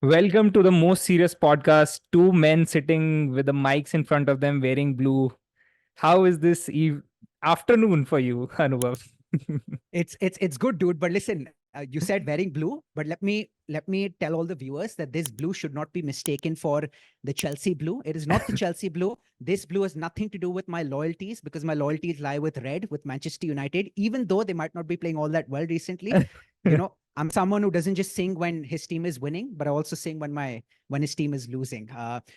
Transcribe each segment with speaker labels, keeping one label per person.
Speaker 1: Welcome to the most serious podcast. Two men sitting with the mics in front of them wearing blue. How is this afternoon for you, Anubhav?
Speaker 2: It's good, dude. But listen, you said wearing blue, but let me tell all the viewers that this blue should not be mistaken for the Chelsea blue. It is not the Chelsea blue. This blue has nothing to do with my loyalties because my loyalties lie with red, with Manchester United. Even though they might not be playing all that well recently, I'm someone who doesn't just sing when his team is winning, but I also sing when his team is losing.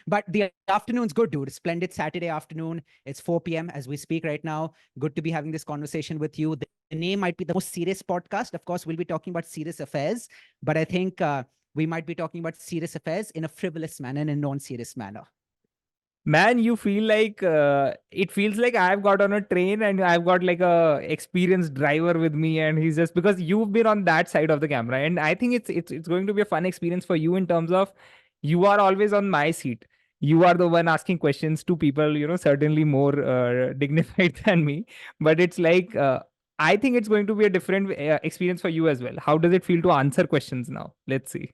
Speaker 2: But the afternoon's good, dude. Splendid Saturday afternoon. It's 4 p.m. as we speak right now. Good to be having this conversation with you. The name might be the most serious podcast. Of course, we'll be talking about serious affairs, but I think we might be talking about serious affairs in a frivolous manner, in a non-serious manner.
Speaker 1: Man, you feel like it feels like I've got on a train and I've got like a experienced driver with me, and he's just because you've been on that side of the camera, and I think it's going to be a fun experience for you in terms of you are always on my seat. You are the one asking questions to people, certainly more dignified than me, but it's like I think it's going to be a different experience for you as well. How does it feel to answer questions now? Let's see.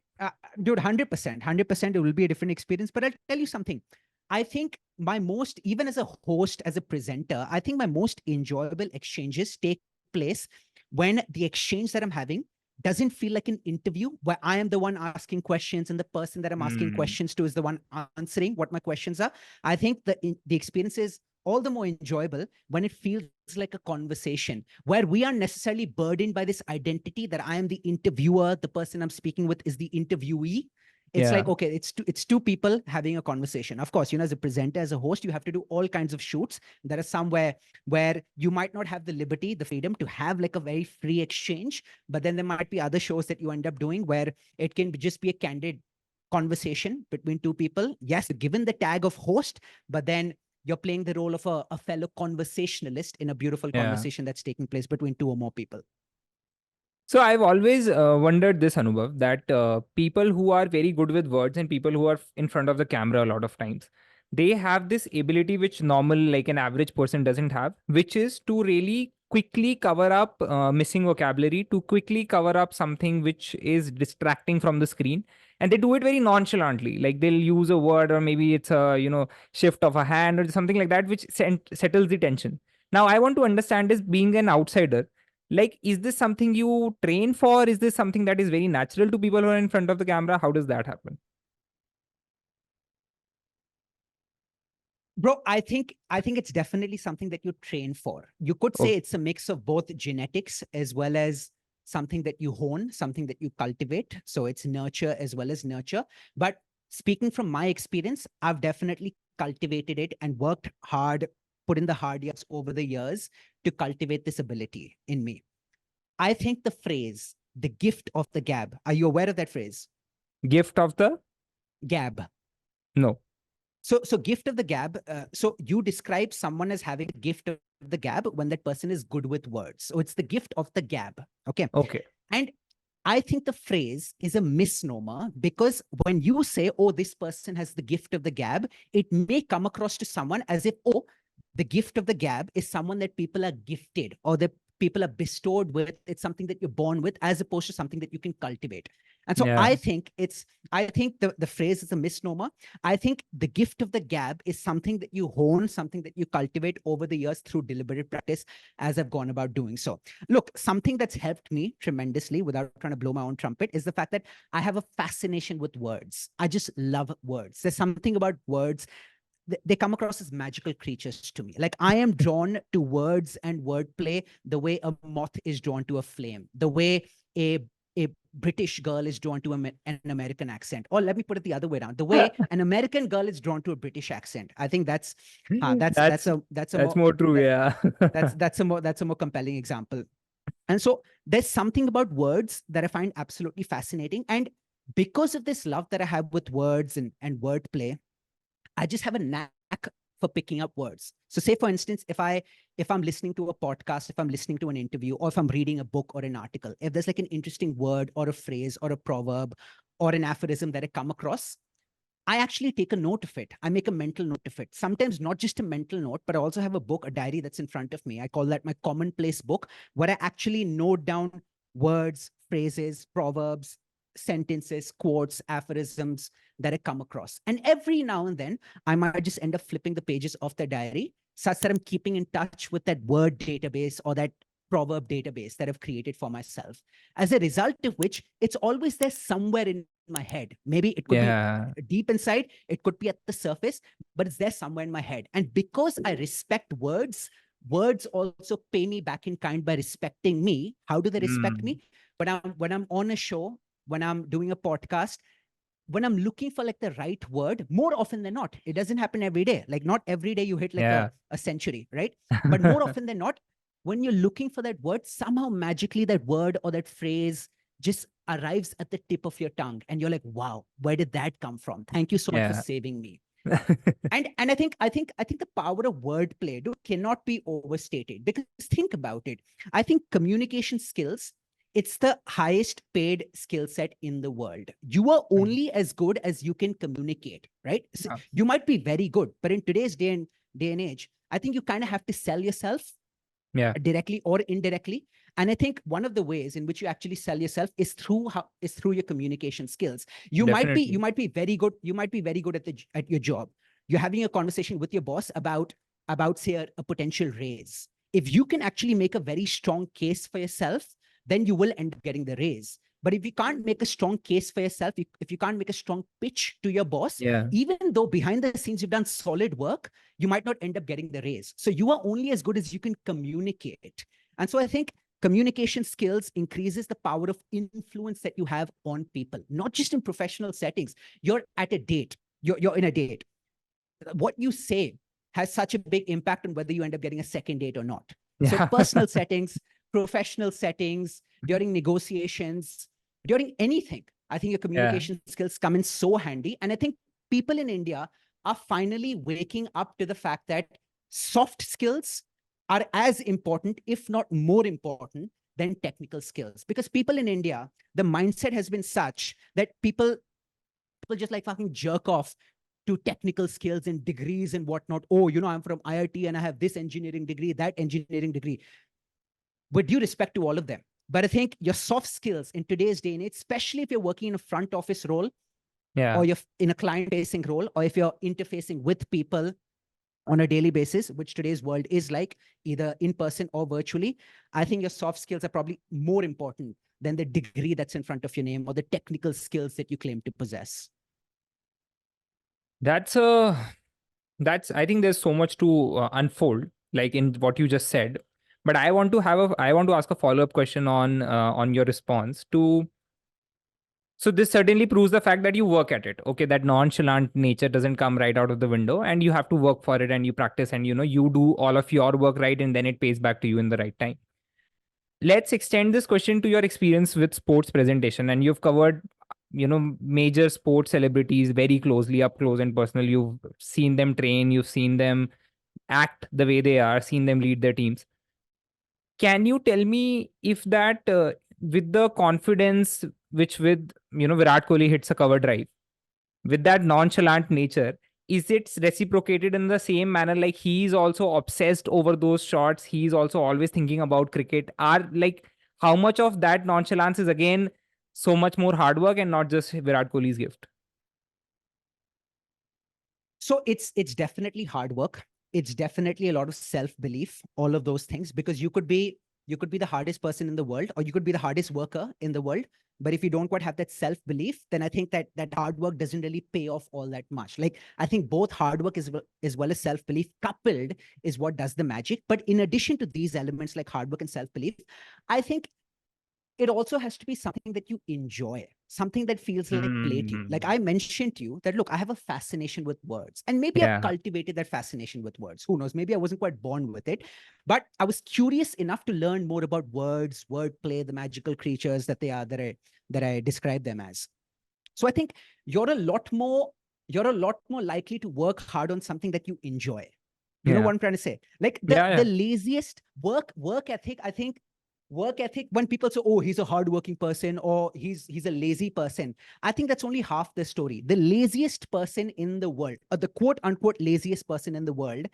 Speaker 2: Dude, 100%, 100%, it will be a different experience. But I'll tell you something. I think even as a host, as a presenter, I think my most enjoyable exchanges take place when the exchange that I'm having doesn't feel like an interview where I am the one asking questions and the person that I'm asking questions to is the one answering what my questions are. I think the experience is all the more enjoyable when it feels like a conversation where we aren't necessarily burdened by this identity that I am the interviewer, the person I'm speaking with is the interviewee. It's like, okay, it's two people having a conversation. Of course, as a presenter, as a host, you have to do all kinds of shoots. There are somewhere where you might not have the liberty, the freedom to have like a very free exchange, but then there might be other shows that you end up doing where it can just be a candid conversation between two people. Yes, given the tag of host, but then you're playing the role of a fellow conversationalist in a beautiful conversation that's taking place between two or more people.
Speaker 1: So I've always wondered this, Anubhav, that people who are very good with words and people who are in front of the camera a lot of times, they have this ability which normal, like an average person doesn't have, which is to really quickly cover up missing vocabulary, to quickly cover up something which is distracting from the screen. And they do it very nonchalantly. Like they'll use a word or maybe it's a, shift of a hand or something like that, which settles the tension. Now, I want to understand is being an outsider, like, is this something you train for? Is this something that is very natural to people who are in front of the camera? How does that happen?
Speaker 2: Bro, I think it's definitely something that you train for. You could say
Speaker 1: Okay.
Speaker 2: it's a mix of both genetics as well as something that you hone, something that you cultivate. So it's nurture as well as nurture. But speaking from my experience, I've definitely cultivated it and worked hard, put in the hard yards over the years to cultivate this ability in me. I think the phrase, the gift of the gab, are you aware of that phrase?
Speaker 1: Gift of the?
Speaker 2: Gab.
Speaker 1: No.
Speaker 2: So gift of the gab. So you describe someone as having a gift of the gab when that person is good with words. So it's the gift of the gab. Okay.
Speaker 1: Okay.
Speaker 2: And I think the phrase is a misnomer because when you say, oh, this person has the gift of the gab, it may come across to someone as if, oh, the gift of the gab is someone that people are gifted or that people are bestowed with. It's something that you're born with as opposed to something that you can cultivate. And so
Speaker 1: Yeah.
Speaker 2: I think the phrase is a misnomer. I think the gift of the gab is something that you hone, something that you cultivate over the years through deliberate practice as I've gone about doing so. Look, something that's helped me tremendously without trying to blow my own trumpet is the fact that I have a fascination with words. I just love words. There's something about words. They come across as magical creatures to me. Like I am drawn to words and wordplay the way a moth is drawn to a flame, the way a British girl is drawn to an American accent. Or let me put it the other way around: the way an American girl is drawn to a British accent. I think that's
Speaker 1: that's
Speaker 2: that's a
Speaker 1: that's
Speaker 2: more
Speaker 1: more true.
Speaker 2: that,
Speaker 1: Yeah.
Speaker 2: that's a more compelling example. And so there's something about words that I find absolutely fascinating. And because of this love that I have with words and wordplay, I just have a knack for picking up words. So say for instance, if I'm listening to a podcast, if I'm listening to an interview, or if I'm reading a book or an article, if there's like an interesting word or a phrase or a proverb or an aphorism that I come across, I actually take a note of it. I make a mental note of it. Sometimes not just a mental note, but I also have a book, a diary that's in front of me. I call that my commonplace book, where I actually note down words, phrases, proverbs, sentences, quotes, aphorisms that I come across. And every now and then, I might just end up flipping the pages of the diary, such that I'm keeping in touch with that word database or that proverb database that I've created for myself. As a result of which, it's always there somewhere in my head. Maybe it could be deep inside, it could be at the surface, but it's there somewhere in my head. And because I respect words, words also pay me back in kind by respecting me. How do they respect me? When I'm on a show, when I'm doing a podcast, when I'm looking for like the right word, more often than not, it doesn't happen every day. Like not every day you hit like a century, right? But more often than not, when you're looking for that word, somehow magically that word or that phrase just arrives at the tip of your tongue. And you're like, wow, where did that come from? Thank you so much for saving me. And I think the power of wordplay cannot be overstated, because think about it. I think communication skills, it's the highest paid skill set in the world. You are only as good as you can communicate, right? So you might be very good, but in today's day and age, I think you kind of have to sell yourself directly or indirectly. And I think one of the ways in which you actually sell yourself is through your communication skills. You might be very good. You might be very good at your job. You're having a conversation with your boss about say a potential raise. If you can actually make a very strong case for yourself, then you will end up getting the raise. But if you can't make a strong case for yourself, if you can't make a strong pitch to your boss, even though behind the scenes you've done solid work, you might not end up getting the raise. So you are only as good as you can communicate. And so I think communication skills increases the power of influence that you have on people, not just in professional settings. You're at a date, you're in a date. What you say has such a big impact on whether you end up getting a second date or not. So personal settings, professional settings, during negotiations, during anything, I think your communication skills come in so handy. And I think people in India are finally waking up to the fact that soft skills are as important, if not more important, than technical skills. Because people in India, the mindset has been such that people just like fucking jerk off to technical skills and degrees and whatnot. Oh, I'm from IIT and I have this engineering degree, that engineering degree. With due respect to all of them. But I think your soft skills in today's day and age, especially if you're working in a front office role, or you're in a client-facing role, or if you're interfacing with people on a daily basis, which today's world is like, either in person or virtually, I think your soft skills are probably more important than the degree that's in front of your name or the technical skills that you claim to possess.
Speaker 1: I think there's so much to unfold, like in what you just said. But I want to ask a follow-up question on your response to. So this certainly proves the fact that you work at it. Okay, that nonchalant nature doesn't come right out of the window, and you have to work for it, and you practice, and you do all of your work right, and then it pays back to you in the right time. Let's extend this question to your experience with sports presentation, and you've covered major sports celebrities very closely, up close and personal. You've seen them train, you've seen them act the way they are, seen them lead their teams. Can you tell me if that with the confidence which with Virat Kohli hits a cover drive, with that nonchalant nature, is it reciprocated in the same manner? Like he's also obsessed over those shots, he's also always thinking about cricket. Are like, how much of that nonchalance is again so much more hard work and not just Virat Kohli's gift?
Speaker 2: So it's definitely hard work. It's definitely a lot of self-belief, all of those things, because you could be the hardest person in the world, or you could be the hardest worker in the world. But if you don't quite have that self-belief, then I think that hard work doesn't really pay off all that much. Like, I think both hard work as well as self-belief coupled is what does the magic. But in addition to these elements like hard work and self-belief, I think it also has to be something that you enjoy, something that feels like play to you. Like I mentioned to you that, look, I have a fascination with words, and maybe I've cultivated that fascination with words. Who knows? Maybe I wasn't quite born with it, but I was curious enough to learn more about words, wordplay, the magical creatures that they are, that I describe them as. So I think you're a lot more likely to work hard on something that you enjoy. You know what I'm trying to say? Like the laziest work ethic, I think, work ethic, when people say, oh, he's a hardworking person or he's a lazy person, I think that's only half the story. The laziest person in the world, or the quote unquote laziest person in the world,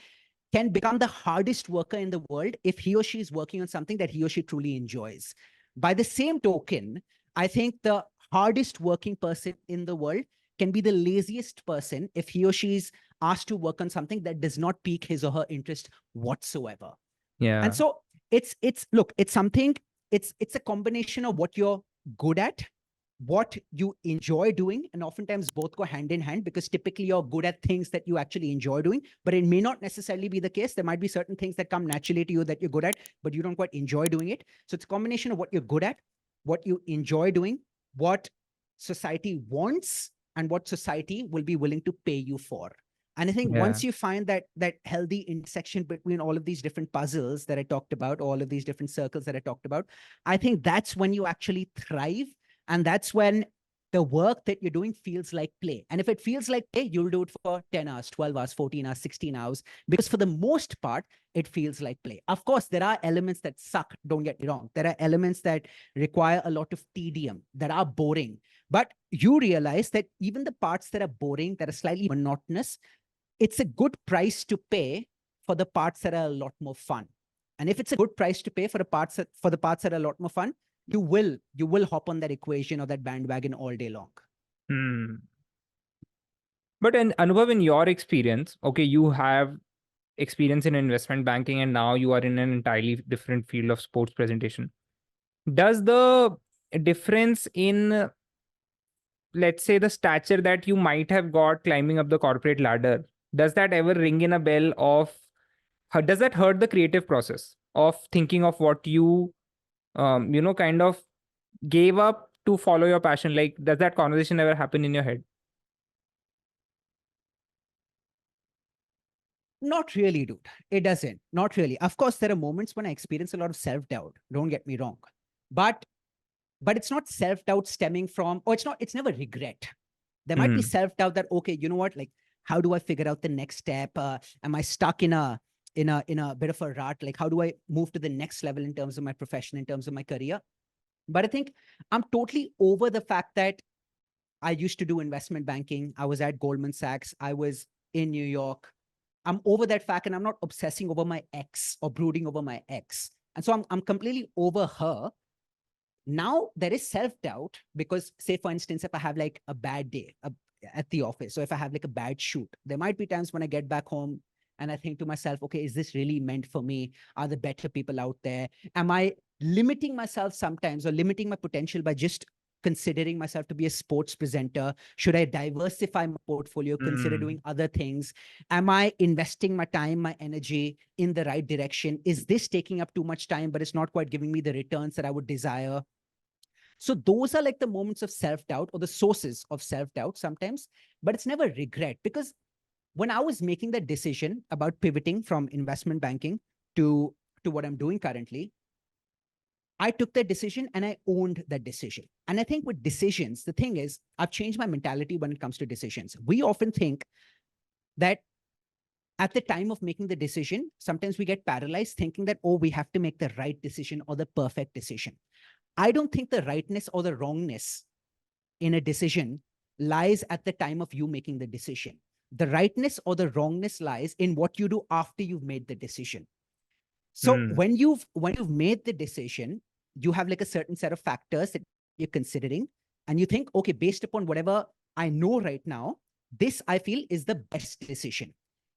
Speaker 2: can become the hardest worker in the world if he or she is working on something that he or she truly enjoys. By the same token, I think the hardest working person in the world can be the laziest person if he or she is asked to work on something that does not pique his or her interest whatsoever. And
Speaker 1: Yeah.
Speaker 2: so look, it's something, it's a combination of what you're good at, what you enjoy doing, and oftentimes both go hand in hand, because typically you're good at things that you actually enjoy doing, but it may not necessarily be the case. There might be certain things that come naturally to you that you're good at, but you don't quite enjoy doing it. So it's a combination of what you're good at, what you enjoy doing, what society wants, and what society will be willing to pay you for. And I think
Speaker 1: Yeah.
Speaker 2: once you find that healthy intersection between all of these different puzzles that I talked about, all of these different circles that I talked about, I think that's when you actually thrive. And that's when the work that you're doing feels like play. And if it feels like play, you'll do it for 10 hours, 12 hours, 14 hours, 16 hours, because for the most part, it feels like play. Of course, there are elements that suck, don't get me wrong. There are elements that require a lot of tedium, that are boring. But you realize that even the parts that are boring, that are slightly monotonous, it's a good price to pay for the parts that are a lot more fun. And if it's a good price to pay for the parts that are a lot more fun, you will hop on that equation or that bandwagon all day long.
Speaker 1: Hmm. But in Anubhav, in your experience, okay, you have experience in investment banking and now you are in an entirely different field of sports presentation. Does the difference in, let's say, the stature that you might have got climbing up the corporate ladder, does that ever ring in a bell of, does that hurt the creative process of thinking of what you, kind of gave up to follow your passion? Like, does that conversation ever happen in your head?
Speaker 2: Not really, dude. It doesn't. Not really. Of course, there are moments when I experience a lot of self-doubt. Don't get me wrong. But it's not self-doubt stemming from, or it's never regret. There might be
Speaker 1: Hmm.
Speaker 2: self-doubt that, okay, you know what, like, how do I figure out the next step? Am I stuck in a bit of a rut? Like, how do I move to the next level in terms of my profession, in terms of my career? But I think I'm totally over the fact that I used to do investment banking. I was at Goldman Sachs. I was in New York. I'm over that fact, and I'm not obsessing over my ex or brooding over my ex. And so I'm completely over her. Now there is self-doubt because, say, for instance, if I have like a bad day at the office, so if I have like a bad shoot, there might be times when I get back home and I think to myself, okay, is this really meant for me? Are there better people out there? Am I limiting myself sometimes, or limiting my potential by just considering myself to be a sports presenter? Should I diversify my portfolio, consider doing
Speaker 1: Hmm.
Speaker 2: other things? Am I investing my time, my energy in the right direction? Is this taking up too much time, but it's not quite giving me the returns that I would desire? So those are like the moments of self-doubt, or the sources of self-doubt sometimes, but it's never regret. Because when I was making that decision about pivoting from investment banking to what I'm doing currently, I took that decision and I owned that decision. And I think with decisions, the thing is, I've changed my mentality when it comes to decisions. We often think that at the time of making the decision, sometimes we get paralyzed thinking that, oh, we have to make the right decision or the perfect decision. I don't think the rightness or the wrongness in a decision lies at the time of you making the decision. The rightness or the wrongness lies in what you do after you've made the decision. So
Speaker 1: Hmm.
Speaker 2: when you've made the decision, you have like a certain set of factors that you're considering, and you think, okay, based upon whatever I know right now, this I feel is the best decision.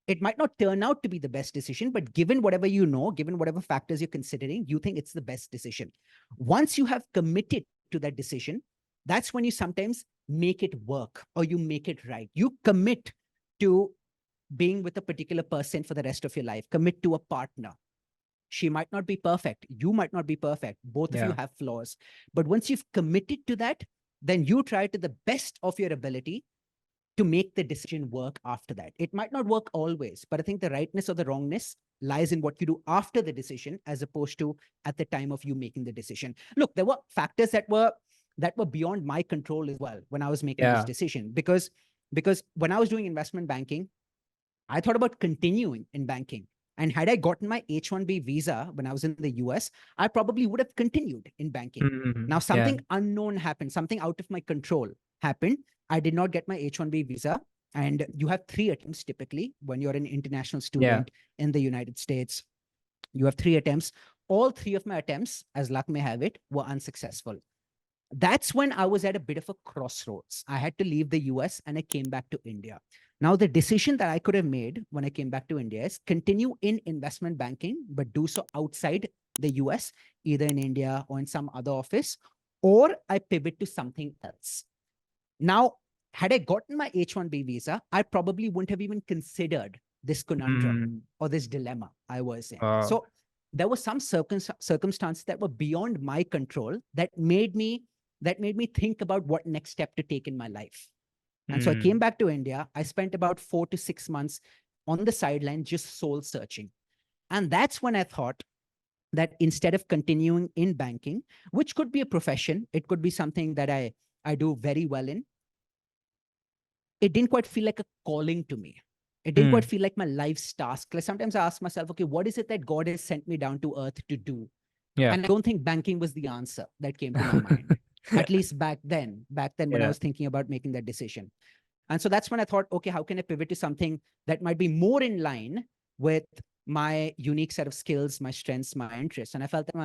Speaker 2: It might not turn out to be the best decision, but given whatever you know, given whatever factors you're considering, you think it's the best decision. Once you have committed to that decision, that's when you sometimes make it work, or you make it right. You commit to being with a particular person for the rest of your life, commit to a partner. She might not be perfect. You might not be perfect. Both of you
Speaker 1: Yeah.
Speaker 2: have flaws. But once you've committed to that, then you try to the best of your ability to make the decision work after that. It might not work always, but I think the rightness or the wrongness lies in what you do after the decision, as opposed to at the time of you making the decision. Look, there were factors that were beyond my control as well when I was making this
Speaker 1: Yeah.
Speaker 2: decision, because when I was doing investment banking, I thought about continuing in banking. And had I gotten my H-1B visa when I was in the US, I probably would have continued in banking.
Speaker 1: Hmm.
Speaker 2: Now,
Speaker 1: Yeah.
Speaker 2: something unknown happened, something out of my control happened. I did not get my H-1B visa. And you have 3 attempts typically when you're an international
Speaker 1: Yeah.
Speaker 2: student in the United States. You have 3 attempts. All 3 of my attempts, as luck may have it, were unsuccessful. That's when I was at a bit of a crossroads. I had to leave the US and I came back to India. Now, the decision that I could have made when I came back to India is continue in investment banking, but do so outside the US, either in India or in some other office, or I pivot to something else. Now, had I gotten my H-1B visa, I probably wouldn't have even considered this conundrum
Speaker 1: Hmm.
Speaker 2: or this dilemma I was in.
Speaker 1: Uh,
Speaker 2: So there were some circumstances that were beyond my control that made me think about what next step to take in my life. And so I came
Speaker 1: hmm.
Speaker 2: back to India. I spent about 4 to 6 months on the sideline, just soul searching. And that's when I thought that instead of continuing in banking, which could be a profession, it could be something that I do very well in, it didn't quite feel like a calling to me. It didn't quite
Speaker 1: Hmm.
Speaker 2: feel like my life's task. Like sometimes I ask myself, okay, what is it that God has sent me down to earth to do?
Speaker 1: Yeah.
Speaker 2: And I don't think banking was the answer that came to my mind, at least back then when I
Speaker 1: Yeah.
Speaker 2: was thinking about making that decision. And so that's when I thought, okay, how can I pivot to something that might be more in line with my unique set of skills, my strengths, my interests? And I felt that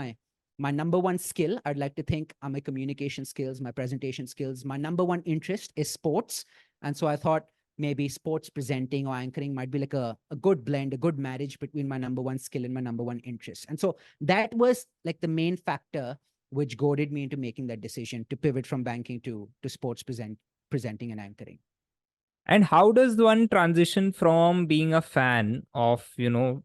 Speaker 2: my number one skill, I'd like to think, are my communication skills, my presentation skills. My number one interest is sports. And so I thought maybe sports presenting or anchoring might be like a good blend, a good marriage between my number one skill and my number one interest. And so that was like the main factor which goaded me into making that decision to pivot from banking to sports presenting and anchoring.
Speaker 1: And how does one transition from being a fan of,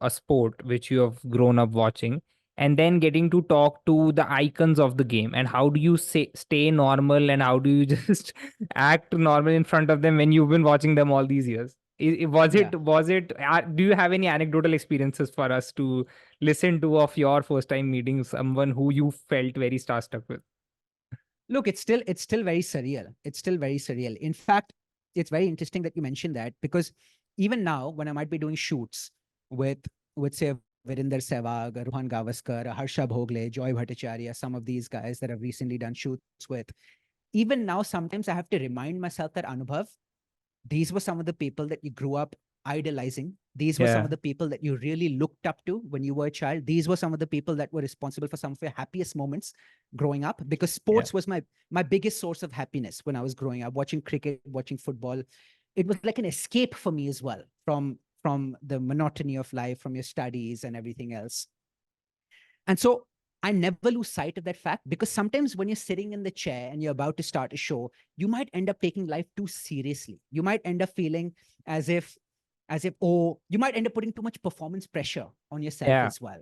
Speaker 1: a sport which you have grown up watching, and then getting to talk to the icons of the game? And how do you stay normal, and how do you just act normal in front of them when you've been watching them all these years?
Speaker 2: Yeah.
Speaker 1: Do you have any anecdotal experiences for us to listen to of your first time meeting someone who you felt very starstruck with?
Speaker 2: Look, it's still very surreal. It's still very surreal. In fact, it's very interesting that you mentioned that, because even now, when I might be doing shoots with say Virinder Sehwag, Rohan Gavaskar, Harsha Bhogle, Joy Bhattacharya, some of these guys that I've recently done shoots with, even now, sometimes I have to remind myself that, Anubhav, these were some of the people that you grew up idolizing. These were some
Speaker 1: Yeah.
Speaker 2: of the people that you really looked up to when you were a child. These were some of the people that were responsible for some of your happiest moments growing up, because
Speaker 1: Yeah.
Speaker 2: sports was my biggest source of happiness when I was growing up, watching cricket, watching football. It was like an escape for me as well from the monotony of life, from your studies and everything else. And so I never lose sight of that fact, because sometimes when you're sitting in the chair and you're about to start a show, you might end up taking life too seriously. You might end up feeling as if, oh, you might end up putting too much performance pressure on yourself
Speaker 1: Yeah.
Speaker 2: as well.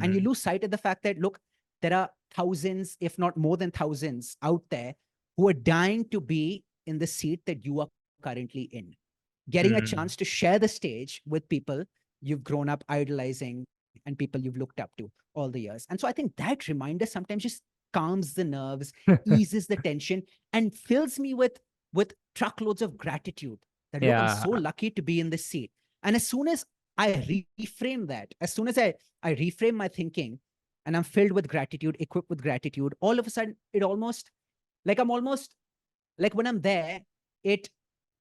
Speaker 2: And you
Speaker 1: Mm.
Speaker 2: lose sight of the fact that, look, there are thousands, if not more than thousands out there who are dying to be in the seat that you are currently in, getting a
Speaker 1: Mm.
Speaker 2: chance to share the stage with people you've grown up idolizing and people you've looked up to all the years. And so I think that reminder sometimes just calms the nerves, eases the tension, and fills me with truckloads of gratitude that, look, I'm
Speaker 1: Yeah.
Speaker 2: so lucky to be in this seat. And as soon as I reframe that, as soon as I reframe my thinking and I'm filled with gratitude, equipped with gratitude, all of a sudden I'm almost like when I'm there, it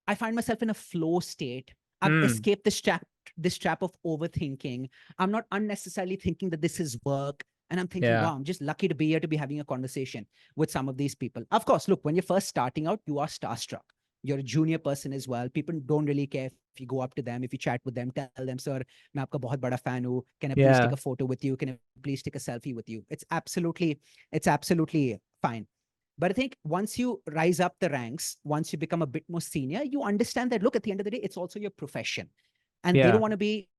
Speaker 2: I find myself in a flow state. I've
Speaker 1: Mm.
Speaker 2: escaped this trap of overthinking. I'm not unnecessarily thinking that this is work. And I'm thinking,
Speaker 1: Yeah.
Speaker 2: wow, I'm just lucky to be here to be having a conversation with some of these people. Of course, look, when you're first starting out, you are starstruck. You're a junior person as well. People don't really care if you go up to them, if you chat with them, tell them, sir, मैं आपका बहुत बड़ा fan हूँ. Can I please take
Speaker 1: Yeah.
Speaker 2: a photo with you? Can I please take a selfie with you? It's absolutely fine. But I think once you rise up the ranks, once you become a bit more senior, you understand that, look, at the end of the day, it's also your profession. And they don't
Speaker 1: Yeah.
Speaker 2: want to be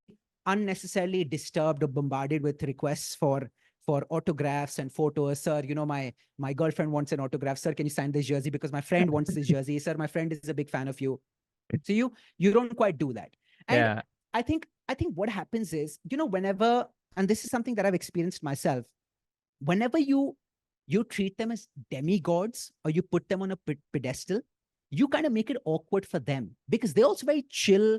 Speaker 2: unnecessarily disturbed or bombarded with requests for autographs and photos. Sir, my girlfriend wants an autograph. Sir, can you sign this jersey? Because my friend wants this jersey. Sir, my friend is a big fan of you. So you don't quite do that. And
Speaker 1: Yeah.
Speaker 2: I think what happens is, whenever, and this is something that I've experienced myself, whenever you treat them as demigods or you put them on a pedestal, you kind of make it awkward for them, because they're also very chill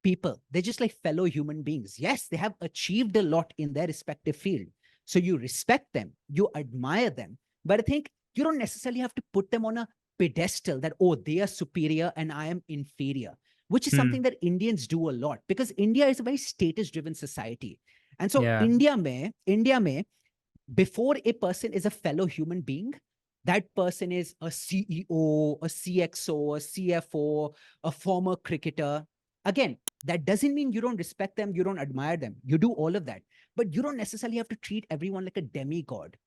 Speaker 2: people. They're just like fellow human beings. Yes, they have achieved a lot in their respective field. So you respect them, you admire them. But I think you don't necessarily have to put them on a pedestal that, oh, they are superior and I am inferior, which is
Speaker 1: Mm.
Speaker 2: something that Indians do a lot, because India is a very status driven society. And so
Speaker 1: Yeah.
Speaker 2: India may, before a person is a fellow human being, That person is a CEO, a CXO, a CFO, a former cricketer. Again, that doesn't mean you don't respect them, you don't admire them. You do all of that. But you don't necessarily have to treat everyone like a demigod.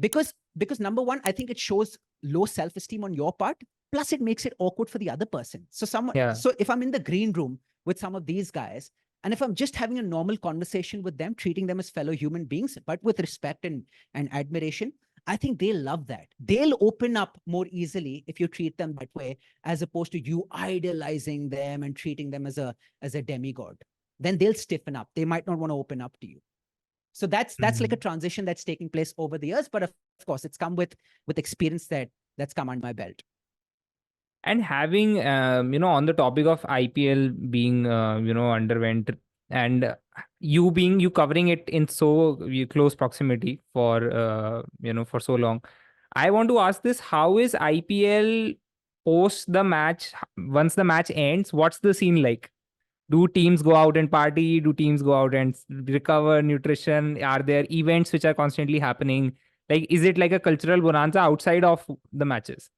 Speaker 2: Because number one, I think it shows low self-esteem on your part. Plus, it makes it awkward for the other person. So if I'm in the green room with some of these guys, and if I'm just having a normal conversation with them, treating them as fellow human beings, but with respect and admiration, I think they'll love that. They'll open up more easily if you treat them that way, as opposed to you idolizing them and treating them as a demigod. Then they'll stiffen up. They might not want to open up to you. So that's like a transition that's taking place over the years. But of course, it's come with experience that's come under my belt.
Speaker 1: And having, on the topic of IPL being, underwent, and you covering it in so close proximity for, for so long, I want to ask this: how is IPL post the match? Once the match ends, what's the scene like? Do teams go out and party? Do teams go out and recover nutrition? Are there events which are constantly happening? Like, is it like a cultural bonanza outside of the matches?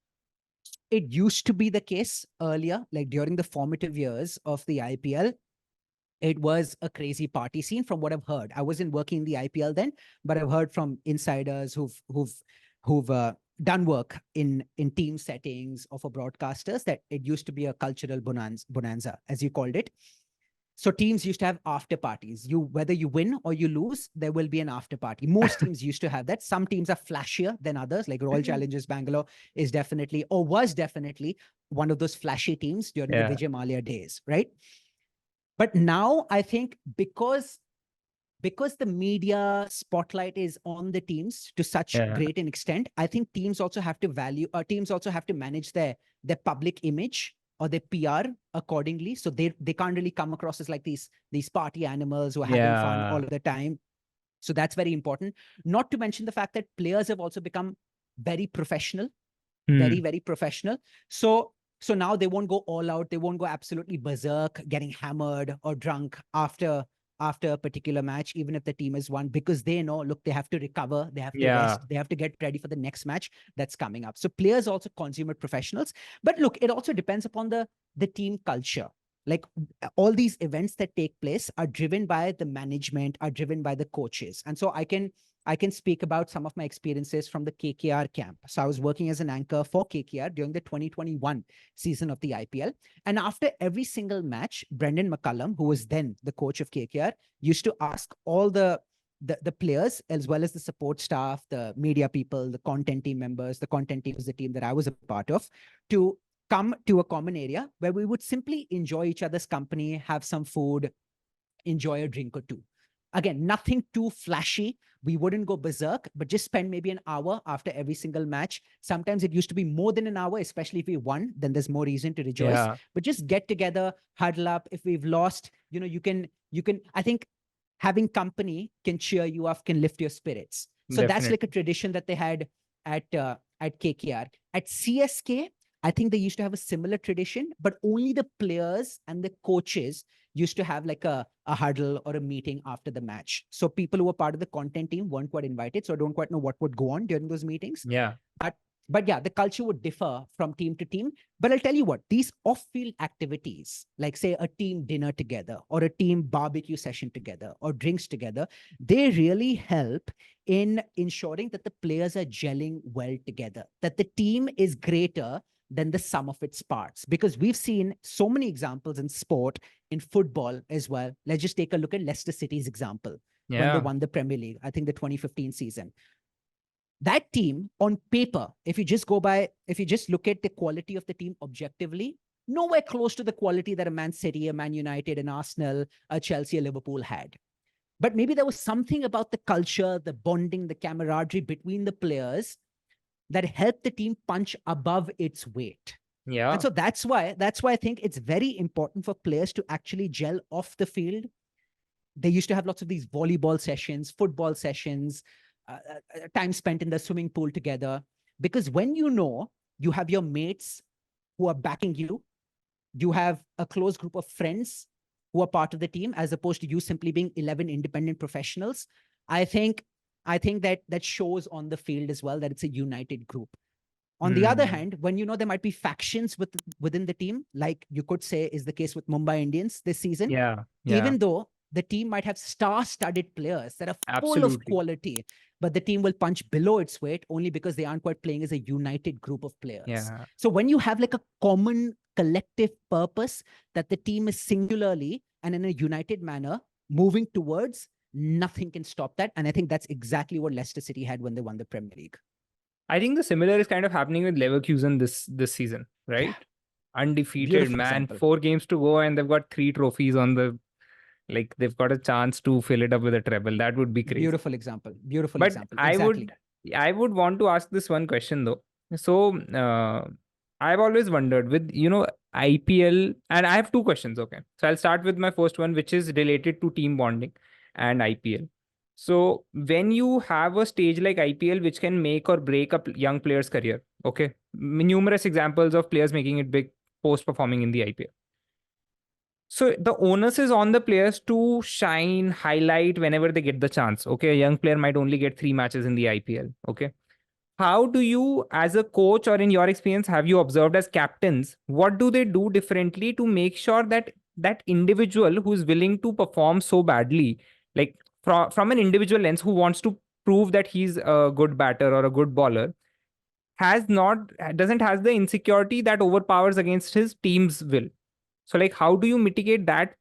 Speaker 2: It used to be the case earlier, like during the formative years of the IPL. It was a crazy party scene from what I've heard. I wasn't working in the IPL then, but I've heard from insiders who've done work in team settings or for broadcasters that it used to be a cultural bonanza, as you called it. So teams used to have after parties. Whether you win or you lose, there will be an after party. Most teams used to have that. Some teams are flashier than others, like Royal Challengers Bangalore is definitely, or was definitely, one of those flashy teams during the Vijay Mallya days, right? But now I think because the media spotlight is on the teams to such great an extent, I think teams also have to manage their public image or their PR accordingly. So they can't really come across as like these party animals who are having fun all of the time. So that's very important. Not to mention the fact that players have also become very professional, very, very professional. So now they won't go all out. They won't go absolutely berserk, getting hammered or drunk after a particular match, even if the team has won, because they know, look, they have to recover, they have to rest, they have to get ready for the next match that's coming up. So players also consummate professionals. But look, it also depends upon the team culture. Like all these events that take place are driven by the management, are driven by the coaches. And so I can speak about some of my experiences from the KKR camp. So I was working as an anchor for KKR during the 2021 season of the IPL. And after every single match, Brendan McCullum, who was then the coach of KKR, used to ask all the players, as well as the support staff, the media people, the content team members. The content team was the team that I was a part of, to come to a common area where we would simply enjoy each other's company, have some food, enjoy a drink or two. Again, nothing too flashy. We wouldn't go berserk, but just spend maybe an hour after every single match. Sometimes it used to be more than an hour, especially if we won, then there's more reason to rejoice. But just get together, huddle up. If we've lost, you can, I think having company can cheer you up, can lift your spirits. So that's like a tradition that they had at KKR. At CSK, I think they used to have a similar tradition, but only the players and the coaches used to have like a huddle or a meeting after the match. So people who were part of the content team weren't quite invited. So I don't quite know what would go on during those meetings. But yeah, the culture would differ from team to team. But I'll tell you what, these off-field activities, like say a team dinner together or a team barbecue session together or drinks together, they really help in ensuring that the players are gelling well together, that the team is greater than the sum of its parts. Because we've seen so many examples in sport, in football as well. Let's just take a look at Leicester City's example when they won the Premier League, I think the 2015 season. That team on paper, if you just look at the quality of the team objectively, nowhere close to the quality that a Man City, a Man United, an Arsenal, a Chelsea, a Liverpool had. But maybe there was something about the culture, the bonding, the camaraderie between the players that helped the team punch above its weight. And so that's why I think it's very important for players to actually gel off the field. They used to have lots of these volleyball sessions, football sessions, time spent in the swimming pool together. Because when you have your mates who are backing you, you have a close group of friends who are part of the team, as opposed to you simply being 11 independent professionals. I think I think that shows on the field as well that it's a united group. On the other hand, when there might be factions within the team, like you could say is the case with Mumbai Indians this season,
Speaker 1: Yeah.
Speaker 2: even though the team might have star-studded players that are full of
Speaker 1: Absolutely.
Speaker 2: quality, but the team will punch below its weight only because they aren't quite playing as a united group of players.
Speaker 1: Yeah.
Speaker 2: So when you have like a common collective purpose that the team is singularly and in a united manner moving towards, nothing can stop that. And I think that's exactly what Leicester City had when they won the Premier League.
Speaker 1: I think the similar is kind of happening with Leverkusen this season, right?
Speaker 2: Yeah.
Speaker 1: Undefeated,
Speaker 2: Beautiful
Speaker 1: man.
Speaker 2: example.
Speaker 1: 4 games to go, and they've got 3 trophies on the, like, they've got a chance to fill it up with a treble. That would be crazy.
Speaker 2: Beautiful example. Beautiful
Speaker 1: But
Speaker 2: example.
Speaker 1: I
Speaker 2: Exactly.
Speaker 1: would want to ask this one question though. So I've always wondered with IPL, and I have 2 questions. Okay, so I'll start with my first one, which is related to team bonding and IPL. So when you have a stage like IPL, which can make or break a young player's career, okay, numerous examples of players making it big post performing in the IPL. So the onus is on the players to shine, highlight whenever they get the chance. Okay, a young player might only get 3 matches in the IPL. Okay, how do you, as a coach, or in your experience, have you observed as captains, what do they do differently to make sure that that individual who's willing to perform so badly, like from an individual lens, who wants to prove that he's a good batter or a good bowler, has not doesn't has the insecurity that overpowers against his team's will? So, like, how do you mitigate that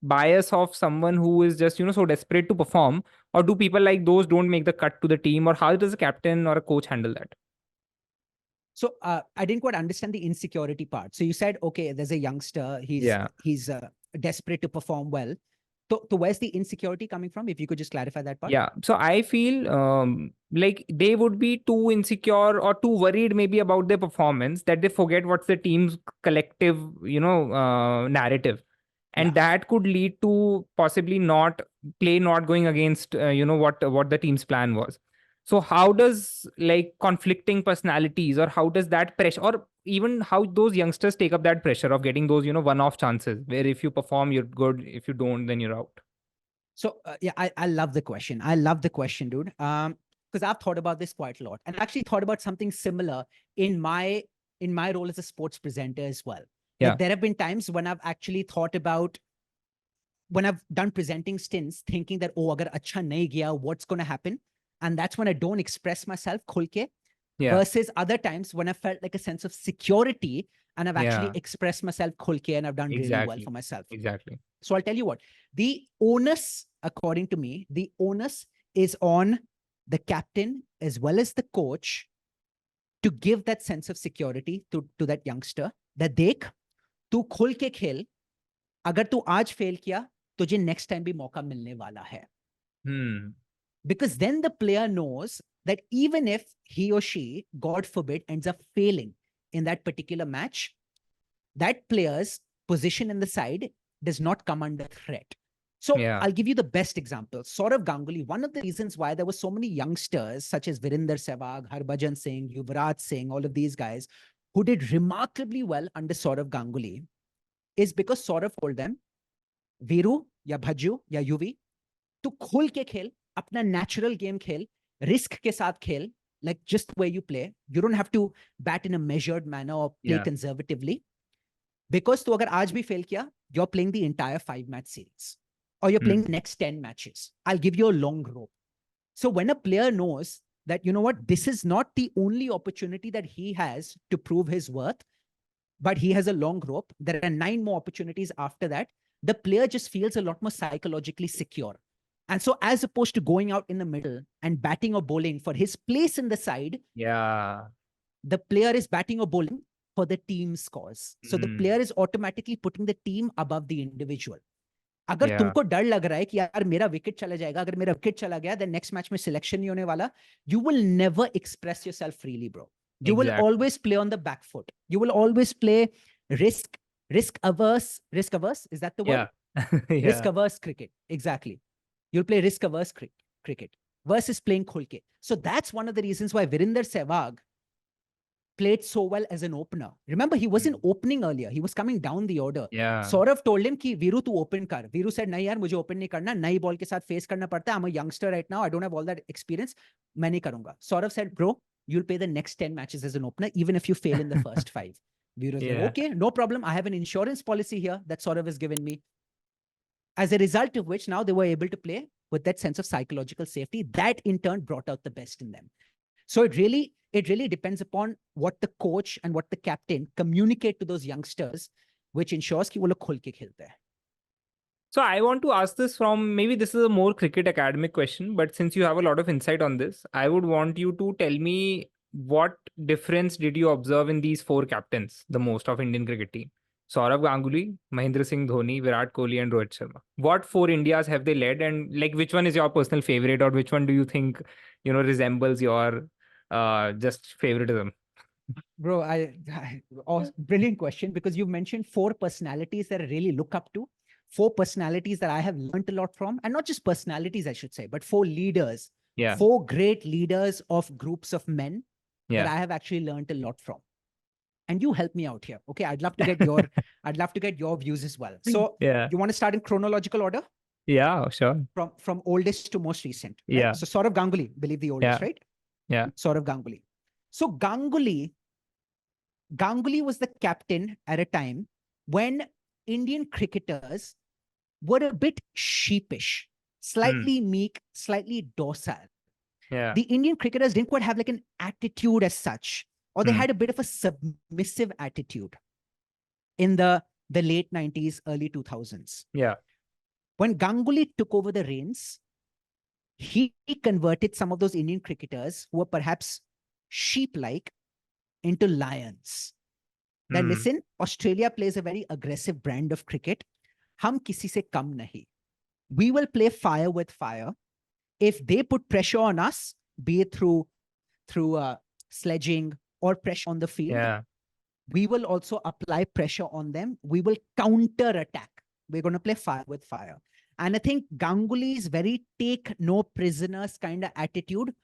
Speaker 1: bias of someone who is just, so desperate to perform? Or do people like those don't make the cut to the team? Or how does a captain or a coach handle that?
Speaker 2: So I didn't quite understand the insecurity part. So you said, okay, there's a youngster.
Speaker 1: Yeah.
Speaker 2: He's desperate to perform well. So where's the insecurity coming from? If you could just clarify that part.
Speaker 1: Yeah. So I feel like they would be too insecure or too worried maybe about their performance that they forget what's the team's collective, narrative. And
Speaker 2: Yeah.
Speaker 1: that could lead to possibly not going against, what the team's plan was. So how does, like, conflicting personalities, or how does that pressure, or even how those youngsters take up that pressure of getting those, one-off chances where if you perform, you're good. If you don't, then you're out.
Speaker 2: So yeah, I love the question. I love the question, dude. Because I've thought about this quite a lot, and actually thought about something similar in my role as a sports presenter as well.
Speaker 1: Yeah.
Speaker 2: Like there have been times when I've actually thought about, when I've done presenting stints, thinking that, oh, agar acha nahi gaya, what's going to happen? And that's when I don't express myself khul ke.
Speaker 1: Yeah.
Speaker 2: Versus other times when I felt like a sense of security and I've actually
Speaker 1: Yeah.
Speaker 2: expressed myself khul ke and I've done really well for myself.
Speaker 1: Exactly.
Speaker 2: So I'll tell you what, the onus, according to me, the onus is on the captain as well as the coach to give that sense of security to that youngster that dekh, tu khul ke khel, agar tu aaj fail kiya, tujhe next time bhi mauka milne wala hai. Because then the player knows that even if he or she, God forbid, ends up failing in that particular match, that player's position in the side does not come under threat. So
Speaker 1: Yeah.
Speaker 2: I'll give you the best example. Saurav Ganguly, one of the reasons why there were so many youngsters such as Virender Sehwag, Harbhajan Singh, Yuvraj Singh, all of these guys who did remarkably well under Saurav Ganguly is because Saurav told them, Viru, ya Bhaju, ya Yuvi, tu khul ke khel, apna natural game khel, risk ke saath khel, like just where you play. You don't have to bat in a measured manner or play conservatively. Because tu agar aaj bhi fail kiya, you're playing the entire 5-match series. Or you're playing the next 10 matches. I'll give you a long rope. So when a player knows that, you know what, this is not the only opportunity that he has to prove his worth, but he has a long rope, there are 9 more opportunities after that, the player just feels a lot more psychologically secure. And so as opposed to going out in the middle and batting or bowling for his place in the side, the player is batting or bowling for the team scores. So the player is automatically putting the team above the individual. अगर तुमको डर लग रहा है कि यार मेरा wicket चला जाएगा, अगर मेरा विकेट चला गया, then next match में selection नहीं होने वाला, you will never express yourself freely, bro. You will always play on the back foot. You will always play risk averse. Is that the word? Risk averse cricket. Exactly. You'll play risk averse cricket versus playing khul ke. So that's one of the reasons why Virender Sehwag played so well as an opener. Remember, he wasn't
Speaker 1: Mm.
Speaker 2: opening earlier. He was coming down the order.
Speaker 1: Yeah.
Speaker 2: Saurav told him कि Viru तू open कर. Viru said नहीं यार मुझे open नहीं करना. नई ball के साथ face करना पड़ता है. I'm a youngster right now. I don't have all that experience. मैं नहीं करूँगा. Saurav said, bro, you'll play the next 10 matches as an opener, even if you fail in the first 5. Viru's like,
Speaker 1: Yeah.
Speaker 2: okay, no problem. I have an insurance policy here that Saurav has given me. As a result of which, now they were able to play with that sense of psychological safety. That in turn brought out the best in them. So it really depends upon what the coach and what the captain communicate to those youngsters, which ensures कि वो लोग खुल के खेलते हैं.
Speaker 1: So I want to ask this from, maybe this is a more cricket academic question, but since you have a lot of insight on this, I would want you to tell me what difference did you observe in these 4 captains the most of Indian cricket team? Saurav Ganguly, Mahendra Singh Dhoni, Virat Kohli, and Rohit Sharma. What 4 Indias have they led, and like which one is your personal favorite, or which one do you think resembles your just favoritism?
Speaker 2: Bro, brilliant question, because you've mentioned 4 personalities that I really look up to, 4 personalities that I have learned a lot from, and not just personalities, I should say, but 4 leaders,
Speaker 1: Yeah.
Speaker 2: 4 great leaders of groups of men that
Speaker 1: Yeah.
Speaker 2: I have actually learned a lot from. And you help me out here. Okay. I'd love to get your views as well. So
Speaker 1: Yeah.
Speaker 2: you want to start in chronological order?
Speaker 1: Yeah, sure.
Speaker 2: From oldest to most recent. Right?
Speaker 1: Yeah.
Speaker 2: So Saurav Ganguly, believe the oldest,
Speaker 1: Yeah.
Speaker 2: right?
Speaker 1: Yeah.
Speaker 2: Saurav Ganguly. So Ganguly was the captain at a time when Indian cricketers were a bit sheepish, slightly meek, slightly docile.
Speaker 1: Yeah.
Speaker 2: The Indian cricketers didn't quite have like an attitude as such, or they had a bit of a submissive attitude in the late 90s, early 2000s.
Speaker 1: Yeah.
Speaker 2: When Ganguly took over the reins, he converted some of those Indian cricketers who were perhaps sheep-like into lions. That listen, Australia plays a very aggressive brand of cricket. Hum kisi se kam nahi. We will play fire with fire. If they put pressure on us, be it through sledging or pressure on the field,
Speaker 1: Yeah.
Speaker 2: we will also apply pressure on them. We will counter attack. We're going to play fire with fire. And I think Ganguly's very take no prisoners kind of attitude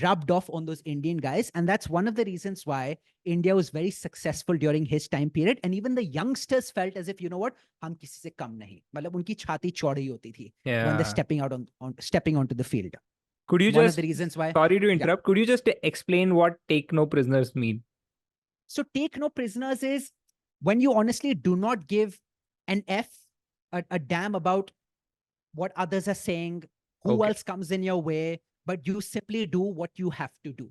Speaker 2: rubbed off on those Indian guys. And that's one of the reasons why India was very successful during his time period. And even the youngsters felt as if, you know what, hum kisi se kam nahi. Matlab unki chhati chauड़ी hoti thi when they're stepping onto the field.
Speaker 1: Could you
Speaker 2: one
Speaker 1: just,
Speaker 2: of the reasons why,
Speaker 1: sorry to interrupt, could you just explain what take no prisoners mean?
Speaker 2: So take no prisoners is when you honestly do not give an a damn about what others are saying, who else comes in your way, but you simply do what you have to do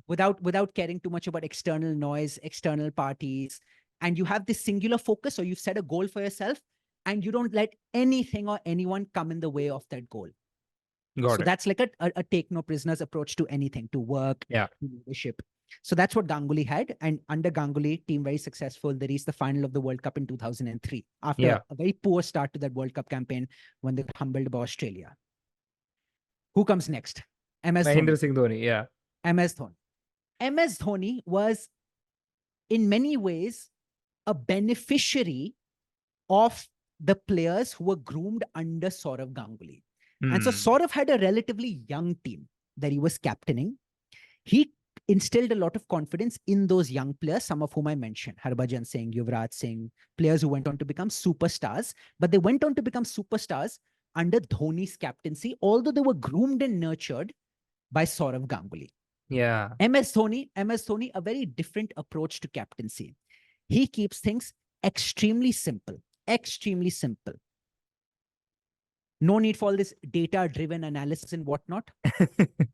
Speaker 2: without caring too much about external noise, external parties. And you have this singular focus, or you've set a goal for yourself, and you don't let anything or anyone come in the way of that goal. So that's like a take no prisoners approach to anything, to work, to leadership. So that's what Ganguly had. And under Ganguly, team very successful. They reached the final of the World Cup in 2003 after a very poor start to that World Cup campaign when they were humbled by Australia. Who comes next? MS Dhoni.
Speaker 1: Mahendra Singh Dhoni, yeah.
Speaker 2: MS Dhoni. MS Dhoni was in many ways a beneficiary of the players who were groomed under Saurav Ganguly. And so Saurav had a relatively young team that he was captaining. He instilled a lot of confidence in those young players, some of whom I mentioned, Harbhajan Singh, Yuvraj Singh, players who went on to become superstars, but they went on to become superstars under Dhoni's captaincy, although they were groomed and nurtured by Saurav Ganguly.
Speaker 1: Yeah.
Speaker 2: MS Dhoni, a very different approach to captaincy. He keeps things extremely simple, extremely simple. No need for all this data-driven analysis and whatnot.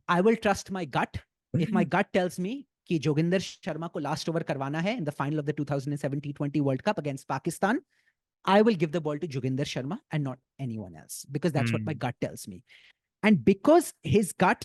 Speaker 2: I will trust my gut. If my gut tells me कि जोगिंदर शर्मा को last over करवाना है in the final of the 2007 T20 World Cup against Pakistan, I will give the ball to Joginder Sharma and not anyone else, because that's what my gut tells me. And because his gut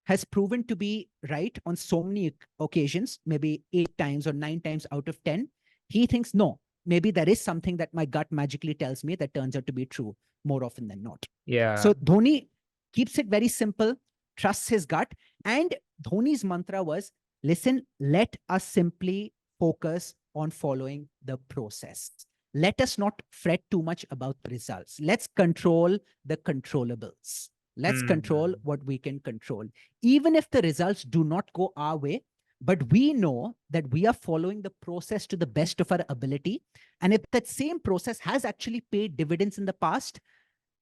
Speaker 2: has proven to be right on so many occasions, maybe 8 times or 9 times out of 10, he thinks, no, maybe there is something that my gut magically tells me that turns out to be true more often than not.
Speaker 1: Yeah.
Speaker 2: So Dhoni keeps it very simple, trusts his gut. And Dhoni's mantra was, listen, let us simply focus on following the process. Let us not fret too much about the results. Let's control the controllables. Let's control what we can control. Even if the results do not go our way, but we know that we are following the process to the best of our ability. And if that same process has actually paid dividends in the past,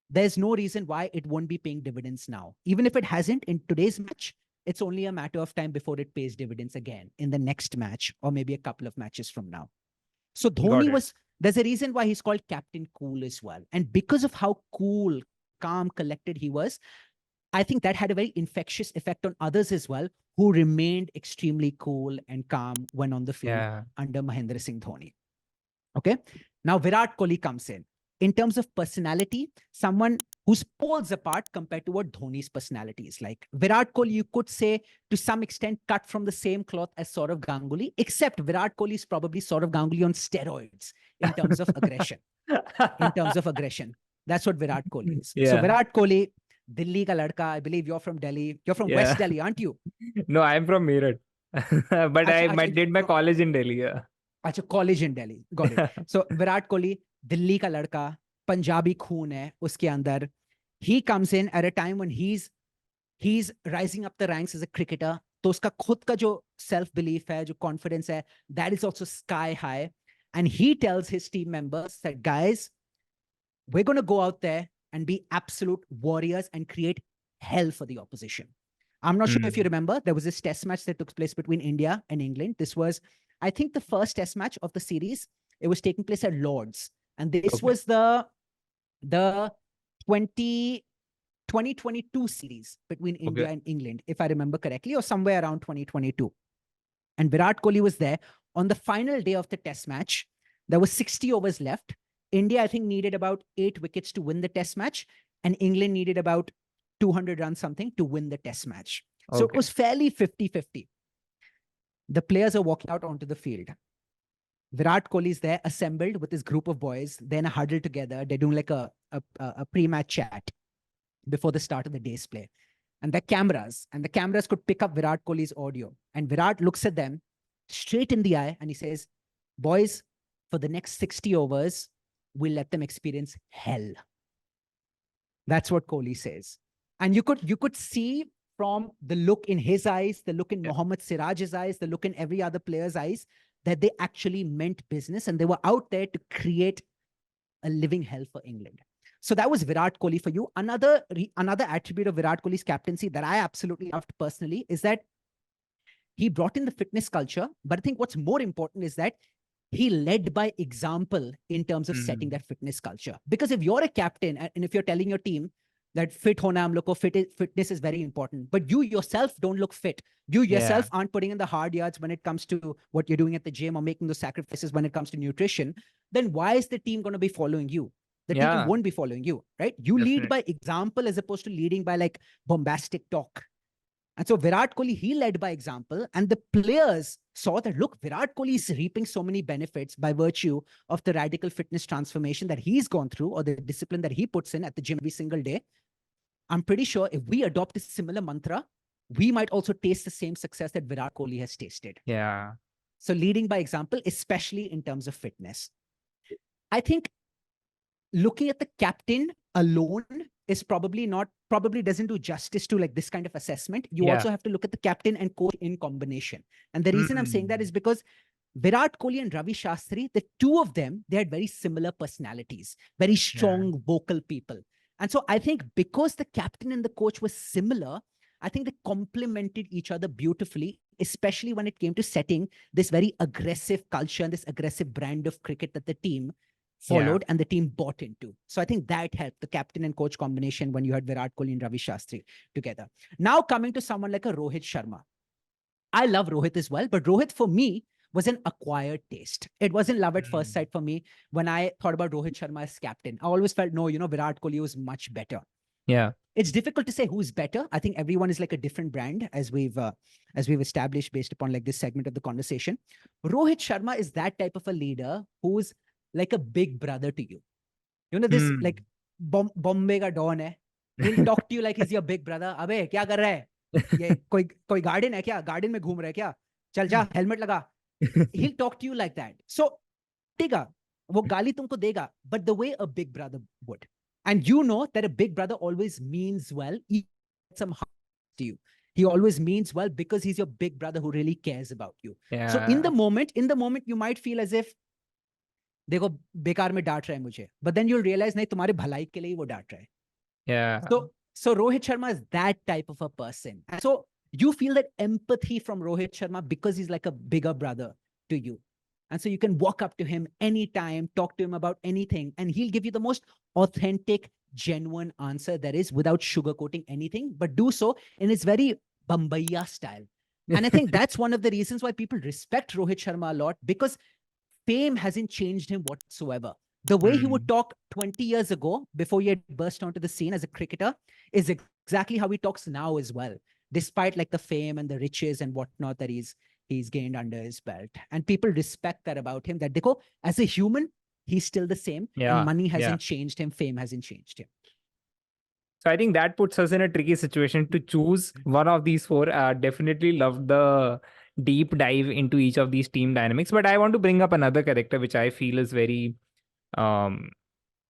Speaker 2: there's no reason why it won't be paying dividends now. Even if it hasn't in today's match, it's only a matter of time before it pays dividends again in the next match, or maybe a couple of matches from now. So
Speaker 1: Got
Speaker 2: Dhoni
Speaker 1: it.
Speaker 2: was, there's a reason why he's called Captain Cool as well. And because of how cool, calm, collected he was, I think that had a very infectious effect on others as well, who remained extremely cool and calm when on the field
Speaker 1: Yeah.
Speaker 2: under Mahendra Singh Dhoni. Okay. Now Virat Kohli comes in. In terms of personality, someone who's poles apart compared to what Dhoni's personality is like. Virat Kohli, you could say, to some extent, cut from the same cloth as Saurav Ganguly, except Virat Kohli is probably Saurav Ganguly on steroids in terms of aggression. In terms of aggression. That's what Virat Kohli is. So
Speaker 1: Yeah.
Speaker 2: Virat Kohli, Delhi ka ladka, I believe you're from Delhi. You're from West
Speaker 1: Yeah.
Speaker 2: Delhi, aren't you?
Speaker 1: No, I'm from Meerut. But
Speaker 2: Acha,
Speaker 1: I
Speaker 2: acha,
Speaker 1: did my college in Delhi. Yeah.
Speaker 2: acha, college in Delhi. Got it. So Virat Kohli, Delhi ka ladka, Punjabi khoon hai uske andar. He comes in at a time when he's rising up the ranks as a cricketer. तो उसका खुद का जो self belief है, जो confidence है, that is also sky high. And he tells his team members that, guys, we're going to go out there and be absolute warriors and create hell for the opposition. I'm not sure if you remember, there was this test match that took place between India and England. This was, I think, the first test match of the series. It was taking place at Lord's. And this was the 2022 series between India and England, if I remember correctly, or somewhere around 2022. And Virat Kohli was there on the final day of the test match. There was 60 overs left. India, I think, needed about 8 wickets to win the test match, and England needed about 200 runs something to win the test match. So it was fairly 50-50. The players are walking out onto the field. Virat Kohli is there assembled with his group of boys. They're in a huddle together. They're doing like a pre-match chat before the start of the day's play. And the cameras could pick up Virat Kohli's audio. And Virat looks at them straight in the eye and he says, boys, for the next 60 overs, we'll let them experience hell. That's what Kohli says. And you could see from the look in his eyes, the look in Mohammad Siraj's eyes, the look in every other player's eyes, that they actually meant business and they were out there to create a living hell for England. So that was Virat Kohli for you. Another attribute of Virat Kohli's captaincy that I absolutely loved personally is that he brought in the fitness culture. But I think what's more important is that he led by example in terms of setting that fitness culture. Because if you're a captain and if you're telling your team that fit hona hum log ko fitness is very important, but you yourself don't look fit. You yourself aren't putting in the hard yards when it comes to what you're doing at the gym or making those sacrifices when it comes to nutrition, then why is the team going to be following you? The team won't be following you, right? You lead by example as opposed to leading by like bombastic talk. And so Virat Kohli, he led by example, and the players saw that, look, Virat Kohli is reaping so many benefits by virtue of the radical fitness transformation that he's gone through or the discipline that he puts in at the gym every single day. I'm pretty sure if we adopt a similar mantra, we might also taste the same success that Virat Kohli has tasted.
Speaker 1: Yeah.
Speaker 2: So leading by example, especially in terms of fitness. I think looking at the captain alone is probably doesn't do justice to like this kind of assessment. You also have to look at the captain and coach in combination. And the reason I'm saying that is because Virat Kohli and Ravi Shastri, the two of them, they had very similar personalities, very strong vocal people. And so I think because the captain and the coach were similar, I think they complemented each other beautifully, especially when it came to setting this very aggressive culture and this aggressive brand of cricket that the team followed and the team bought into. So I think that helped, the captain and coach combination, when you had Virat Kohli and Ravi Shastri together. Now coming to someone like a Rohit Sharma. I love Rohit as well, but Rohit for me was an acquired taste. It wasn't love at first sight for me when I thought about Rohit Sharma as captain. I always felt, no, Virat Kohli was much better.
Speaker 1: Yeah.
Speaker 2: It's difficult to say who's better. I think everyone is like a different brand, as we've established based upon like this segment of the conversation. Rohit Sharma is that type of a leader who's like a big brother to you. This like Bombay ka Don hai. He'll talk to you like he's your big brother. Abe, kya kar raha hai? Ye koi garden hai kya? Garden mein ghoom raha hai kya? Chal ja, helmet laga. He'll talk to you like that. So, dega, wo gali tumko dega, but the way a big brother would. And you know that a big brother always means well, some harm to you. He always means well because he's your big brother who really cares about you. So in
Speaker 1: Yeah.
Speaker 2: the moment, you might feel as if देखो बेकार में डांट रहा है मुझे, but then you'll realize नहीं तुम्हारे भलाई के लिए ही वो डांट रहा है.
Speaker 1: Yeah.
Speaker 2: So Rohit Sharma is that type of a person. And so you feel that empathy from Rohit Sharma because he's like a bigger brother to you. And so you can walk up to him anytime, talk to him about anything, and he'll give you the most authentic, genuine answer there is without sugarcoating anything, but do so in his very Bambaiya style. And I think that's one of the reasons why people respect Rohit Sharma a lot, because fame hasn't changed him whatsoever. The way he would talk 20 years ago, before he had burst onto the scene as a cricketer, is exactly how he talks now as well, despite like the fame and the riches and whatnot that he's gained under his belt. And people respect that about him, that Dekho, as a human, he's still the same, and money hasn't changed him, fame hasn't changed him.
Speaker 1: So I think that puts us in a tricky situation to choose one of these four. Definitely love the deep dive into each of these team dynamics, but I want to bring up another character which I feel is very um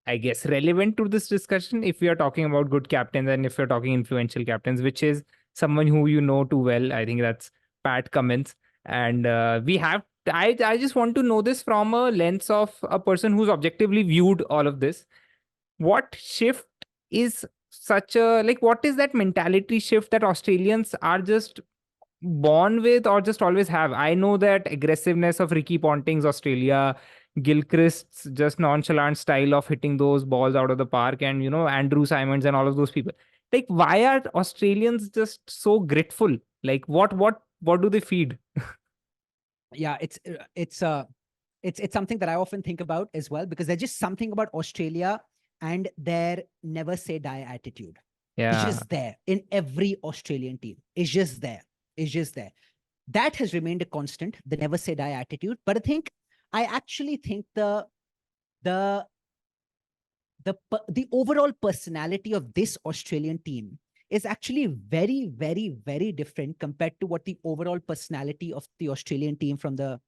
Speaker 1: I guess relevant to this discussion if we are talking about good captains and if you're talking influential captains, which is someone who you know too well. I think that's Pat Cummins. And I just want to know this from a lens of a person who's objectively viewed all of this. What shift is such a, like, what is that mentality shift that Australians are just born with or just always have? I know that aggressiveness of Ricky Ponting's Australia, Gilchrist's just nonchalant style of hitting those balls out of the park, and Andrew Simons and all of those people. Like, why are Australians just so grateful? Like, what do they feed?
Speaker 2: Yeah, it's something that I often think about as well, because there's just something about Australia and their never say die attitude. It's
Speaker 1: Yeah,
Speaker 2: just there in every Australian team. It's just there. It's just there. That has remained a constant, the never say die attitude. But I actually think the overall personality of this Australian team is actually very, very, very different compared to what the overall personality of the Australian team from the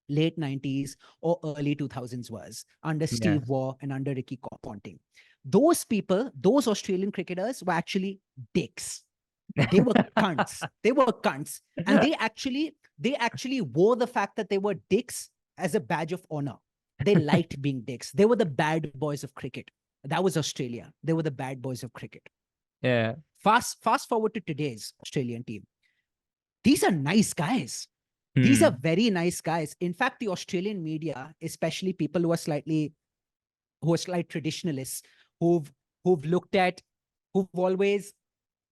Speaker 2: late 90s or early 2000s was under
Speaker 1: yeah.
Speaker 2: Steve Waugh and under Ricky Ponting. Those people, those Australian cricketers were actually dicks. They were cunts. They were cunts. And they actually wore the fact that they were dicks as a badge of honor. They liked being dicks. They were the bad boys of cricket. That was Australia. They were the bad boys of cricket.
Speaker 1: Yeah.
Speaker 2: Fast forward to today's Australian team. These are nice guys. These are very nice guys. In fact, the Australian media, especially people who are slight traditionalists, who've always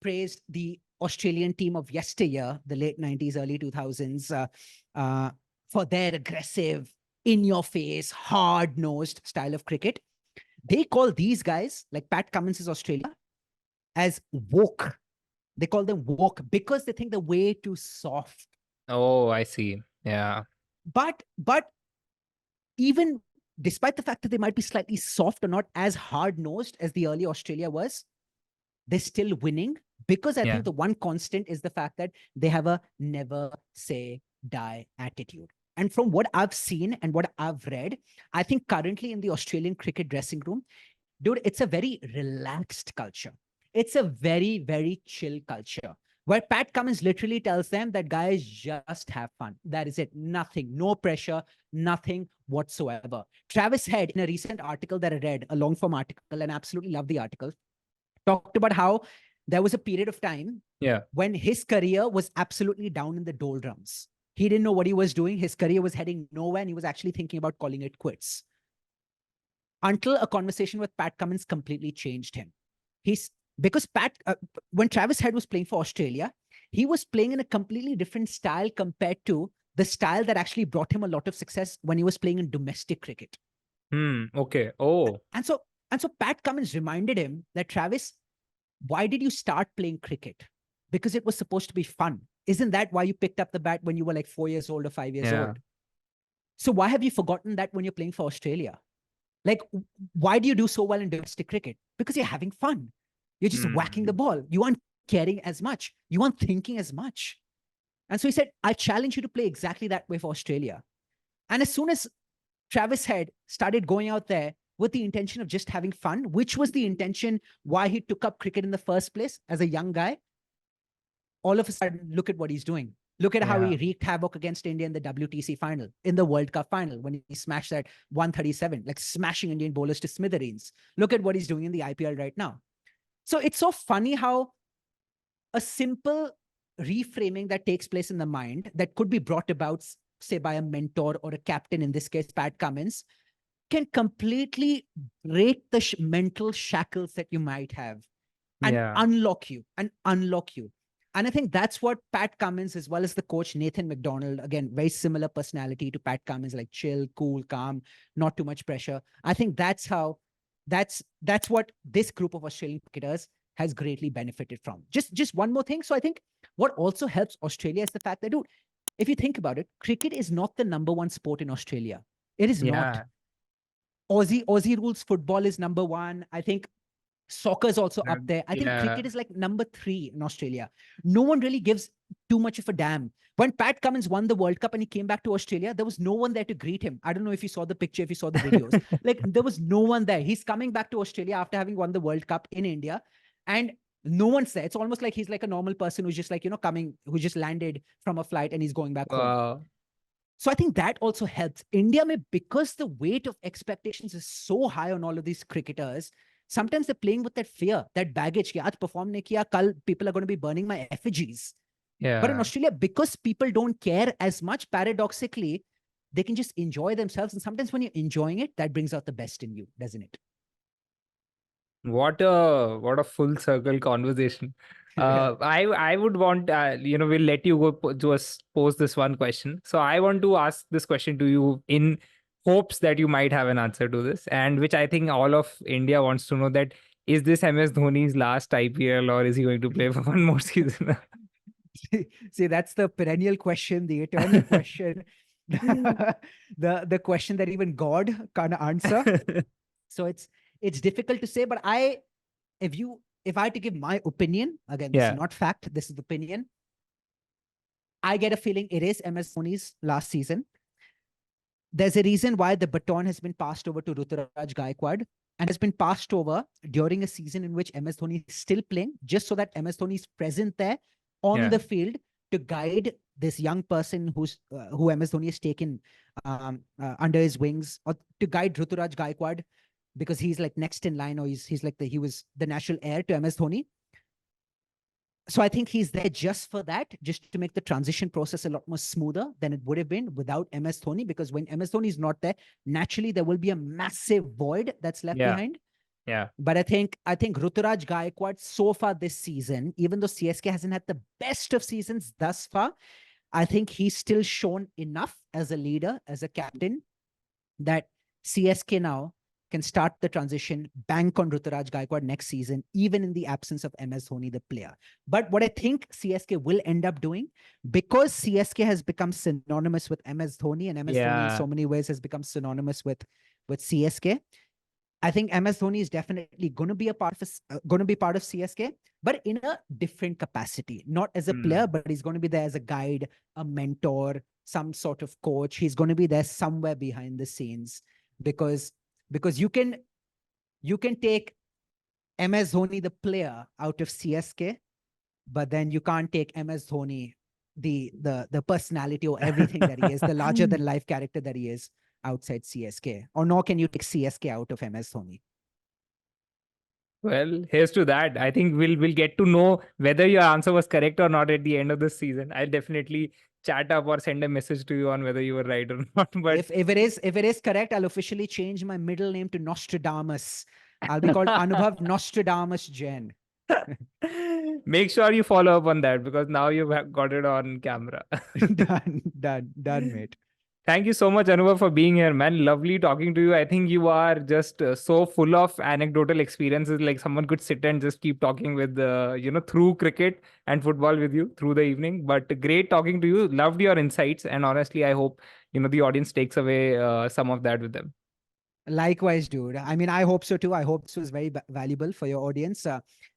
Speaker 2: praised the Australian team of yesteryear, the late 90s, early 2000s, for their aggressive, in-your-face, hard-nosed style of cricket. They call these guys, like Pat Cummins' Australia, as woke. They call them woke because they think they're way too soft.
Speaker 1: Oh, I see. Yeah.
Speaker 2: But even despite the fact that they might be slightly soft or not as hard-nosed as the early Australia was, they're still winning because I think the one constant is the fact that they have a never say die attitude. And from what I've seen and what I've read, I think currently in the Australian cricket dressing room, dude, it's a very relaxed culture. It's a very, very chill culture where Pat Cummins literally tells them that guys just have fun. That is it. Nothing, no pressure, nothing whatsoever. Travis Head, in a recent article that I read, a long form article, and I absolutely love the article, talked about how there was a period of time when his career was absolutely down in the doldrums. He didn't know what he was doing. His career was heading nowhere, and he was actually thinking about calling it quits. Until a conversation with Pat Cummins completely changed him. Because when Travis Head was playing for Australia, he was playing in a completely different style compared to the style that actually brought him a lot of success when he was playing in domestic cricket.
Speaker 1: Okay. Oh.
Speaker 2: And so Pat Cummins reminded him that, Travis, why did you start playing cricket? Because it was supposed to be fun. Isn't that why you picked up the bat when you were like 4 years old or 5 years old? So why have you forgotten that when you're playing for Australia? Like, why do you do so well in domestic cricket? Because you're having fun. You're just whacking the ball. You aren't caring as much. You aren't thinking as much. And so he said, I challenge you to play exactly that way for Australia. And as soon as Travis Head started going out there with the intention of just having fun, which was the intention why he took up cricket in the first place as a young guy, all of a sudden, look at what he's doing. Look at how he wreaked havoc against India in the WTC final, in the World Cup final, when he smashed that 137, like smashing Indian bowlers to smithereens. Look at what he's doing in the IPL right now. So it's so funny how a simple reframing that takes place in the mind that could be brought about, say, by a mentor or a captain, in this case, Pat Cummins, can completely break the mental shackles that you might have and unlock you. And I think that's what Pat Cummins, as well as the coach Nathan McDonald, again, very similar personality to Pat Cummins, like chill, cool, calm, not too much pressure. I think that's what this group of Australian cricketers has greatly benefited from. Just one more thing. So I think what also helps Australia is the fact that, dude, if you think about it, cricket is not the number one sport in Australia. It is not. Aussie rules football is number one. I think soccer is also up there. I think cricket is like number 3 in Australia. No one really gives too much of a damn. When Pat Cummins won the World Cup and he came back to Australia, there was no one there to greet him. I don't know if you saw the picture, if you saw the videos. Like, there was no one there. He's coming back to Australia after having won the World Cup in India, and no one's there. It's almost like he's like a normal person who's just like, who just landed from a flight and he's going back home. So I think that also helps. India, because the weight of expectations is so high on all of these cricketers, sometimes they're playing with that fear, that baggage. Ki aaj perform nahi kiya, kal people are going to be burning my effigies. But in Australia, because people don't care as much, paradoxically, they can just enjoy themselves. And sometimes when you're enjoying it, that brings out the best in you, doesn't it?
Speaker 1: What a full circle conversation. I would want, we'll let you go just pose this one question. So I want to ask this question to you in hopes that you might have an answer to this, and which I think all of India wants to know, that is this MS Dhoni's last IPL, or is he going to play for one more season?
Speaker 2: See, that's the perennial question, the eternal question, the question that even God can't answer. So it's difficult to say, but if I had to give my opinion, again, this is not fact, this is opinion. I get a feeling it is MS Dhoni's last season. There's a reason why the baton has been passed over to Ruturaj Gaikwad, and has been passed over during a season in which MS Dhoni is still playing, just so that MS Dhoni is present there on the field to guide this young person who MS Dhoni has taken under his wings, or to guide Ruturaj Gaikwad, because he's like next in line, or he's like he was the natural heir to MS Dhoni. So I think he's there just for that, just to make the transition process a lot more smoother than it would have been without MS Dhoni, because when MS Dhoni is not there, naturally there will be a massive void that's left behind. But I think Ruturaj Gaikwad so far this season, even though CSK hasn't had the best of seasons thus far, I think he's still shown enough as a leader, as a captain, that CSK now can start the transition, bank on Ruturaj Gaikwad next season, even in the absence of MS Dhoni, the player. But what I think CSK will end up doing, because CSK has become synonymous with MS Dhoni, and MS Dhoni in so many ways has become synonymous with CSK, I think MS Dhoni is definitely going to be part of CSK, but in a different capacity, not as a player, but he's going to be there as a guide, a mentor, some sort of coach. He's going to be there somewhere behind the scenes, because you can take MS Dhoni, the player, out of CSK, but then you can't take MS Dhoni, the personality or everything that he is, the larger than life character that he is, outside CSK, or nor can you take CSK out of MS Dhoni.
Speaker 1: Well, here's to that. I think we'll get to know whether your answer was correct or not at the end of this season. I'll definitely chat up or send a message to you on whether you were right or not. But
Speaker 2: if it is correct, I'll officially change my middle name to Nostradamus. I'll be called Anubhav Nostradamus Jain.
Speaker 1: Make sure you follow up on that, because now you've got it on camera.
Speaker 2: Done, mate.
Speaker 1: Thank you so much, Anubhav, for being here, man. Lovely talking to you. I think you are just so full of anecdotal experiences. Like, someone could sit and just keep talking with, through cricket and football with you through the evening. But great talking to you. Loved your insights. And honestly, I hope, the audience takes away some of that with them.
Speaker 2: Likewise, dude. I mean, I hope so too. I hope this was very valuable for your audience.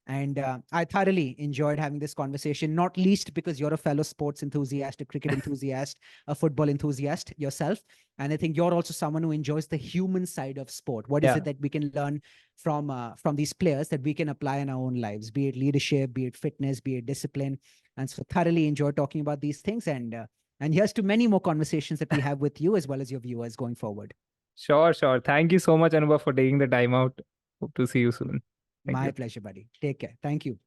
Speaker 2: And I thoroughly enjoyed having this conversation, not least because you're a fellow sports enthusiast, a cricket enthusiast, a football enthusiast yourself. And I think you're also someone who enjoys the human side of sport. What is it that we can learn from these players that we can apply in our own lives, be it leadership, be it fitness, be it discipline? And so thoroughly enjoy talking about these things. And here's to many more conversations that we have with you as well as your viewers going forward.
Speaker 1: Sure, sure. Thank you so much, Anubhav, for taking the time out. Hope to see you soon. Thank
Speaker 2: My
Speaker 1: you.
Speaker 2: pleasure, buddy. Take care. Thank you.